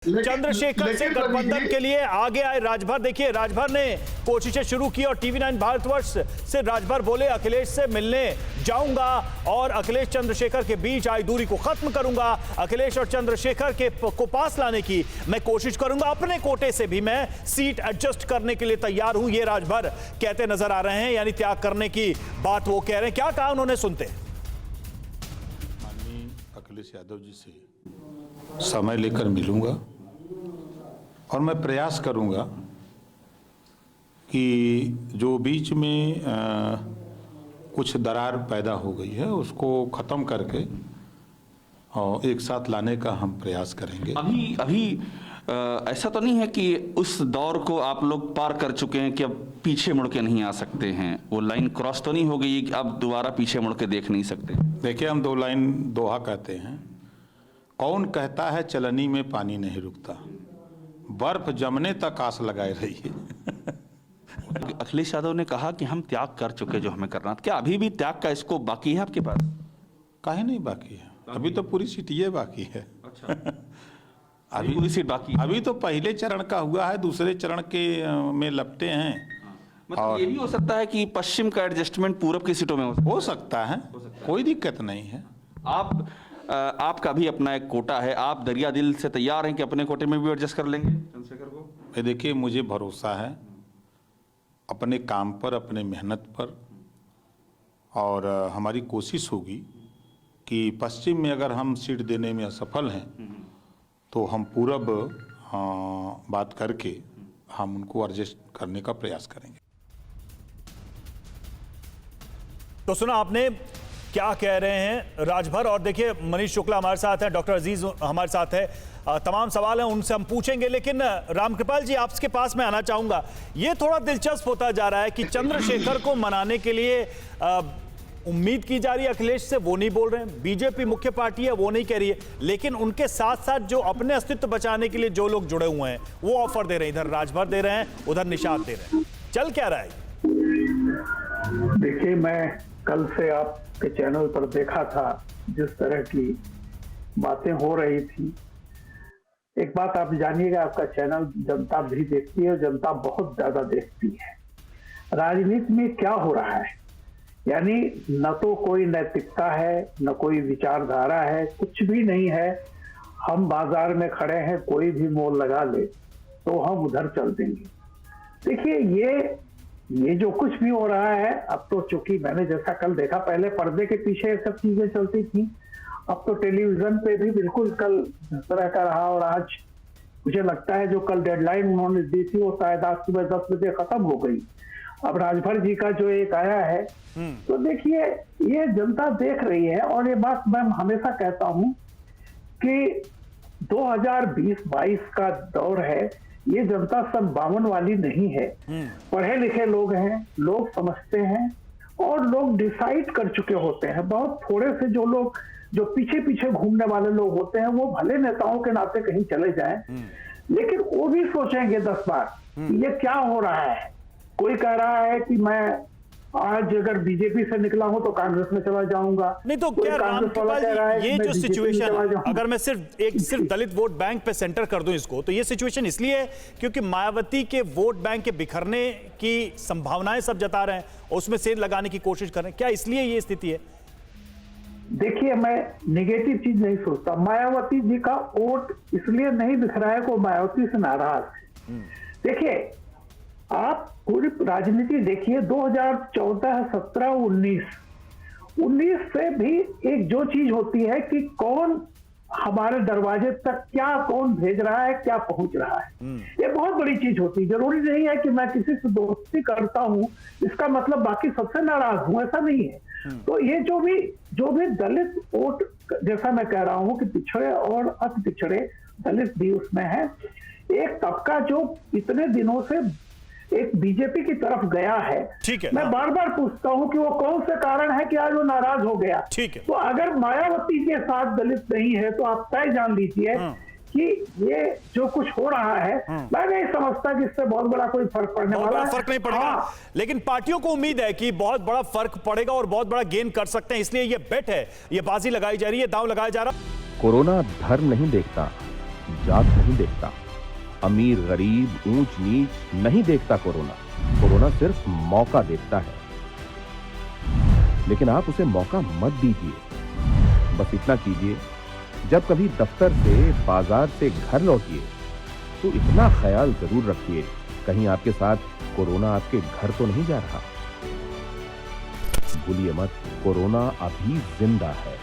चंद्रशेखर से गठबंधन के लिए आगे आए राजभर। देखिए, राजभर ने कोशिशें शुरू की और टीवी9 भारतवर्ष से राजभर बोले, अखिलेश से मिलने जाऊंगा और अखिलेश चंद्रशेखर के बीच आई दूरी को खत्म करूंगा। अखिलेश और चंद्रशेखर को पास लाने की मैं कोशिश करूंगा। अपने कोटे से भी मैं सीट एडजस्ट करने के लिए तैयार हूं, ये राजभर कहते नजर आ रहे हैं। यानी त्याग करने की बात वो कह रहे हैं। क्या कहा उन्होंने, सुनते हैं। माननीय अखिलेश यादव जी से समय लेकर मिलूंगा और मैं प्रयास करूंगा कि जो बीच में कुछ दरार पैदा हो गई है उसको ख़त्म करके और एक साथ लाने का हम प्रयास करेंगे। अभी ऐसा तो नहीं है कि उस दौर को आप लोग पार कर चुके हैं कि अब पीछे मुड़ के नहीं आ सकते हैं? वो लाइन क्रॉस तो नहीं हो गई कि अब दोबारा पीछे मुड़ के देख नहीं सकते? देखिए, हम दो लाइन दोहा कहते हैं, कौन कहता है चलनी में पानी नहीं रुकता, बर्फ जमने तक आस लगाए रही है। अखिलेश यादव ने कहा कि हम त्याग कर चुके जो हमें करना था। क्या अभी भी त्याग का स्कोप बाकी है आपके पास? काहे नहीं बाकी है, अभी तो पूरी सीट ये बाकी है। अच्छा, अभी पूरी सीट बाकी? अभी तो पहले चरण का हुआ है, दूसरे चरण के में लपटे हैं। मतलब ये भी हो सकता है कि पश्चिम का एडजस्टमेंट पूरब की सीटों में हो सकता है, कोई दिक्कत नहीं है। आपका भी अपना एक कोटा है, आप दरिया दिल से तैयार हैं कि अपने कोटे में भी एडजस्ट कर लेंगे चंद्रशेखर को? देखिए, मुझे भरोसा है अपने काम पर, अपने मेहनत पर, और हमारी कोशिश होगी कि पश्चिम में अगर हम सीट देने में असफल हैं तो हम पूरब बात करके हम उनको एडजस्ट करने का प्रयास करेंगे। तो सुना आपने क्या कह रहे हैं राजभर। और देखिए, मनीष शुक्ला हमारे साथ है, डॉक्टर अजीज हमारे साथ है। तमाम सवाल हैं उनसे हम पूछेंगे, लेकिन रामकृपाल जी आपके पास मैं आना चाहूंगा। ये थोड़ा दिलचस्प होता जा रहा है कि चंद्रशेखर को मनाने के लिए उम्मीद की जा रही है अखिलेश से, वो नहीं बोल रहे हैं। बीजेपी मुख्य पार्टी है, वो नहीं कह रही है, लेकिन उनके साथ साथ जो अपने अस्तित्व बचाने के लिए जो लोग जुड़े हुए हैं वो ऑफर दे रहे हैं। इधर राजभर दे रहे हैं, उधर निषाद दे रहे हैं। चल क्या रहा है? देखिए, मैं कल से आपके चैनल पर देखा था जिस तरह की बातें हो रही थी। एक बात आप जानिएगा, आपका चैनल जनता भी देखती है, जनता बहुत ज्यादा देखती है। राजनीति में क्या हो रहा है, यानी न तो कोई नैतिकता है, न कोई विचारधारा है, कुछ भी नहीं है। हम बाजार में खड़े हैं, कोई भी मोल लगा ले तो हम उधर चल देंगे। देखिए, ये जो कुछ भी हो रहा है, अब तो चूंकि मैंने जैसा कल देखा, पहले पर्दे के पीछे ये सब चीजें चलती थी, अब तो टेलीविजन पे भी बिल्कुल कल इस तरह का रहा। और आज मुझे लगता है जो कल डेडलाइन उन्होंने दी थी वो शायद आज सुबह 10 बजे खत्म हो गई। अब राजभर जी का जो एक आया है, तो देखिए ये जनता देख रही है। और ये बात मैं हमेशा कहता हूं कि 2020-22 का दौर है, ये जनता सब 52 वाली नहीं है। पढ़े लिखे लोग हैं, लोग समझते हैं और लोग डिसाइड कर चुके होते हैं। बहुत थोड़े से जो लोग जो पीछे पीछे घूमने वाले लोग होते हैं, वो भले नेताओं के नाते कहीं चले जाएं, लेकिन वो भी सोचेंगे 10 बार ये क्या हो रहा है। कोई कह रहा है कि मैं आज अगर बीजेपी से निकला हूं तो कांग्रेस में चला जाऊंगा। नहीं तो क्या रामकृपाल जी, ये जो सिचुएशन, अगर मैं सिर्फ दलित वोट बैंक पे सेंटर कर दूं इसको, तो ये सिचुएशन इसलिए है क्योंकि मायावती के वोट बैंक के बिखरने की संभावनाएं सब जता रहे हैं, उसमें सेंध लगाने की कोशिश कर रहे हैं। क्या इसलिए ये स्थिति है? देखिए, मैं निगेटिव चीज नहीं सोचता। मायावती जी का वोट इसलिए नहीं बिखरा है, को मायावती से नाराज है। देखिए, आप पूरी राजनीति देखिए, 2014, 17, 19 से भी एक जो चीज होती है कि कौन हमारे दरवाजे तक क्या कौन भेज रहा है, क्या पहुंच रहा है, ये बहुत बड़ी चीज होती है। जरूरी नहीं है कि मैं किसी से दोस्ती करता हूं इसका मतलब बाकी सबसे नाराज हूं, ऐसा नहीं है। तो ये जो भी दलित वोट, जैसा मैं कह रहा हूं कि पिछड़े और अति पिछड़े दलित भी उसमें है, एक तबका जो इतने दिनों से एक बीजेपी की तरफ गया है। ठीक है, मैं बार बार पूछता हूं कि वो कौन से कारण है कि आज वो नाराज हो गया। ठीक है, तो अगर मायावती के साथ दलित नहीं है तो आप तय जान लीजिए कि ये जो कुछ हो रहा है, मैं नहीं समझता कि इससे बहुत बड़ा कोई फर्क पड़ने वाला है। फर्क नहीं पड़ेगा, लेकिन पार्टियों को उम्मीद है कि बहुत बड़ा फर्क पड़ेगा और बहुत बड़ा गेन कर सकते हैं, इसलिए ये बेट है, ये बाजी लगाई जा रही है, दांव लगाया जा रहा है। कोरोना धर्म नहीं देखता, जात नहीं देखता, अमीर गरीब ऊंच नीच नहीं देखता। कोरोना सिर्फ मौका देखता है, लेकिन आप उसे मौका मत दीजिए। बस इतना कीजिए, जब कभी दफ्तर से बाजार से घर लौटिए तो इतना ख्याल जरूर रखिए कहीं आपके साथ कोरोना आपके घर तो नहीं जा रहा। भूलिए मत, कोरोना अभी जिंदा है।